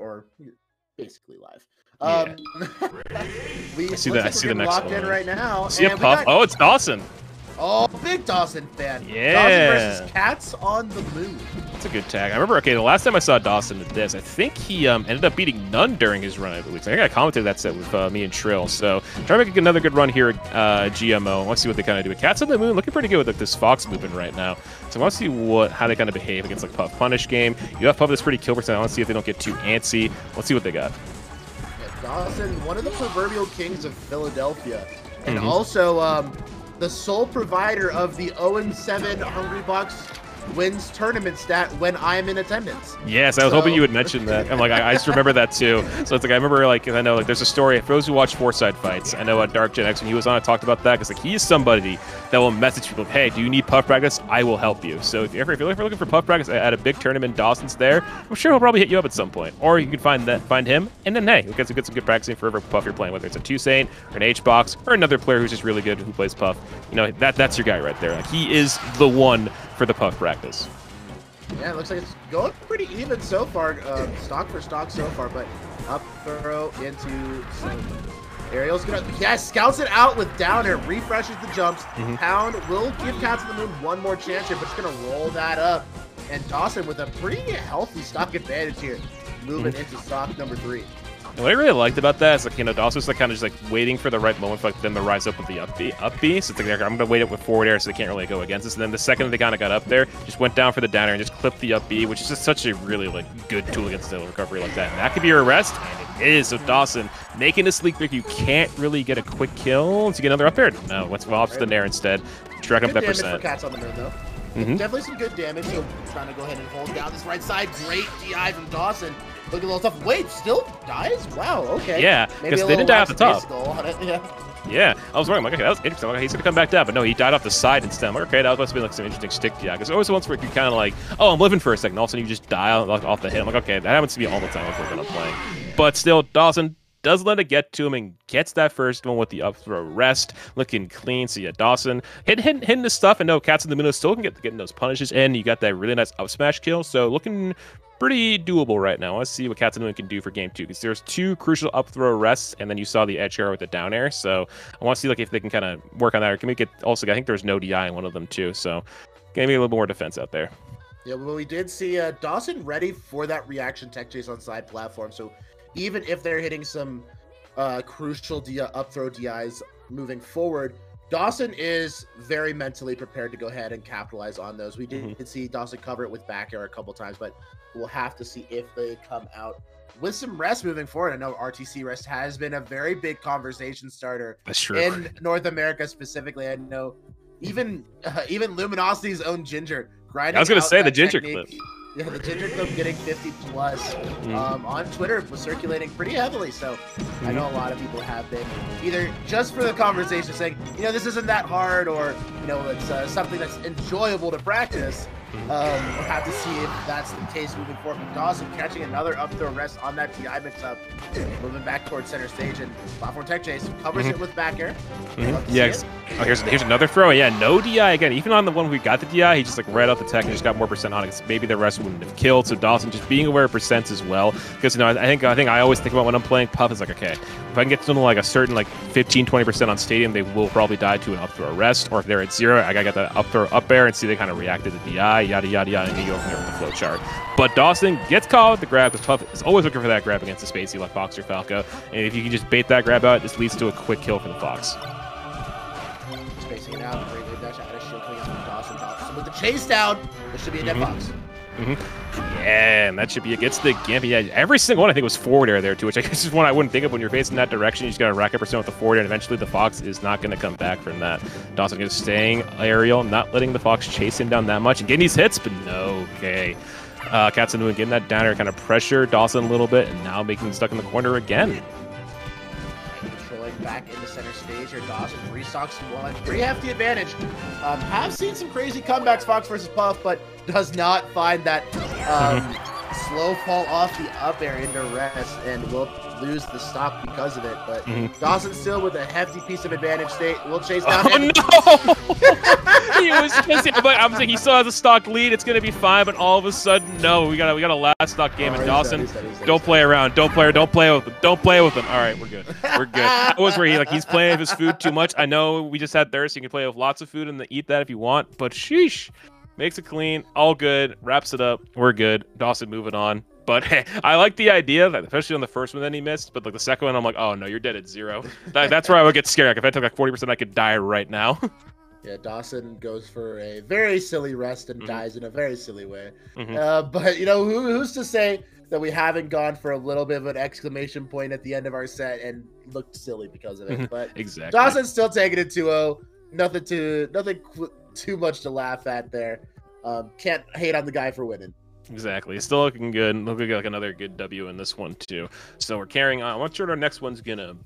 or basically live. Yeah. I see that. I see the next locked one. in right now. See a puff. Oh, it's Dawson. Oh, big Dawson fan. Yeah. Dawson versus Catsonthemoon. That's a good tag. I remember, okay, the last time I saw Dawson at this, I think he ended up beating None during his run, I believe. So I think I commented that set with me and Trill. So trying to make another good run here at GMO. Let's see what they kind of do. Catsonthemoon looking pretty good with like, this Fox movement right now. So I want to see how they kind of behave against like Puff Punish game. You have Puff that's pretty kill percent. I want to see if they don't get too antsy. Let's see what they got. Yeah, Dawson, one of the proverbial kings of Philadelphia. And also, the sole provider of the 0-7 Hungry Box wins tournament stat when I'm in attendance. Yes, I was hoping you would mention that. I'm like, I just remember that too. So it's like I remember like I know like there's a story. For those who watch Foresight fights, I know Dark Gen X when he was on, I talked about that because like he is somebody that will message people, hey, do you need puff practice? I will help you. So if you're looking for puff practice at a big tournament, Dawson's there. I'm sure he'll probably hit you up at some point, or you can find him, and then hey, you'll get some good practicing for whatever puff you're playing, whether it's a 2 Saint or an H box or another player who's just really good who plays puff. You know that's your guy right there. Like he is the one for the puff practice. Yeah, it looks like it's going pretty even so far, stock for stock so far, but up throw into Ariel's gonna, yes, scouts it out with down air, refreshes the jumps. Pound will give Catsonthemoon one more chance here, but it's gonna roll that up. And Dawson with a pretty healthy stock advantage here, moving into stock number 3. And what I really liked about that is, like, you know, Dawson's like kind of just like waiting for the right moment for like them to rise up with the up B. So it's like I'm gonna wait up with forward air so they can't really go against us. And then the second they kind of got up there, just went down for the down air and just clipped the up B, which is just such a really like good tool against the recovery like that. And that could be your arrest, and it is. So Dawson making a sleek pick. You can't really get a quick kill to get another up air. No, what's well off to the nair instead. Track up that percent. For Catsonthemoon though. Definitely some good damage. So trying to go ahead and hold down this right side. Great DI from Dawson. Looking a little tough. Wait, still dies? Wow, okay. Yeah, because they didn't die off the top. Yeah. Yeah, I was wondering, like, okay, that was interesting. Like, he's gonna come back down, but no, he died off the side instead. I'm like, okay, that must have been like some interesting stick DI. Because always once where you kind of like, oh, I'm living for a second, all of a sudden you just die off the hit. I'm like, okay, that happens to me all the time when I'm playing. But still, Dawson does let it get to him and gets that first one with the up throw rest, looking clean. So yeah, Dawson hitting this stuff, and no, Catsonthemoon still can getting those punishes in. You got that really nice up smash kill, so looking pretty doable right now. Let's see what Catsonthemoon can do for game 2, because there's 2 crucial up throw rests, and then you saw the edge guard with the down air. So I want to see like if they can kind of work on that, or can we get also? I think there's no DI in one of them too, so maybe a little more defense out there. Yeah, well, we did see Dawson ready for that reaction tech chase on side platform. So even if they're hitting some crucial up throw DIs moving forward, Dawson is very mentally prepared to go ahead and capitalize on those. We did see Dawson cover it with back air a couple times, but we'll have to see if they come out with some rest moving forward. I know RTC rest has been a very big conversation starter in North America specifically. I know even Luminosity's own Ginger grinding. I was going to say the Ginger clip. Yeah, the Ginger clip getting 50 plus on Twitter was circulating pretty heavily. So I know a lot of people have been either just for the conversation saying, you know, this isn't that hard, or, you know, it's something that's enjoyable to practice. We'll have to see if that's the case moving forward. From Dawson catching another up throw rest on that DI mix-up, moving back towards center stage, and platform tech chase covers it with back air. Yeah. Oh, here's another throw. Yeah, no DI again. Even on the one we got the DI, he just like right off the tech and just got more percent on it. Because maybe the rest wouldn't have killed. So Dawson just being aware of percents as well. Because, you know, I think I always think about when I'm playing Puff, it's like, okay, if I can get to something like a certain like 15-20% on Stadium, they will probably die to an up throw rest. Or if they're at 0, I gotta get that up throw up air and see they kind of react to the DI, yada yada yada, and you go from there with the flow chart. But Dawson gets caught with the grab, because Puff is always looking for that grab against the Spacey like Fox or Falco. And if you can just bait that grab out, this leads to a quick kill for the Fox. Spacing it out, great wave dash out of shield coming out from Dawson. Dawson with the chase down. This should be a dead Fox. Yeah, and that should be it. Gets the Gimp. Yeah, every single one I think was forward air there too, which I guess is one I wouldn't think of when you're facing that direction. You just got to rack up percent with the forward air, and eventually the Fox is not going to come back from that. Dawson just staying aerial, not letting the Fox chase him down that much, and getting these hits, but no, okay. Catsonthemoon getting that down air, kind of pressure Dawson a little bit, and now making him stuck in the corner again. Controlling back in the center stage here, Dawson restocks one. Pretty hefty advantage. Have seen some crazy comebacks, Fox versus Puff, but does not find that slow fall off the up air into rest, and will lose the stock because of it. But Dawson still with a hefty piece of advantage state. Will chase down. Oh no! He was just, I'm saying he still has a stock lead. It's gonna be fine, but all of a sudden, no. We got a last stock game, and Dawson, don't play around. Don't play with him. Don't play with him. All right, we're good. We're good. That was where he's playing with his food too much. I know we just had thirst. You can play with lots of food and eat that if you want, but sheesh. Makes it clean, all good, wraps it up, we're good. Dawson moving on. But hey, I like the idea, that especially on the first one that he missed, but like the second one, I'm like, oh no, you're dead at 0. That's where I would get scared. Like if I took like 40%, I could die right now. Yeah, Dawson goes for a very silly rest and dies in a very silly way. But, you know, who's to say that we haven't gone for a little bit of an exclamation point at the end of our set and looked silly because of it. But exactly. Dawson's still taking it 2-0. Nothing too much to laugh at there. Can't hate on the guy for winning. Exactly. Still looking good. Looking like another good W in this one, too. So we're carrying on. I'm not sure what our next one's going to be.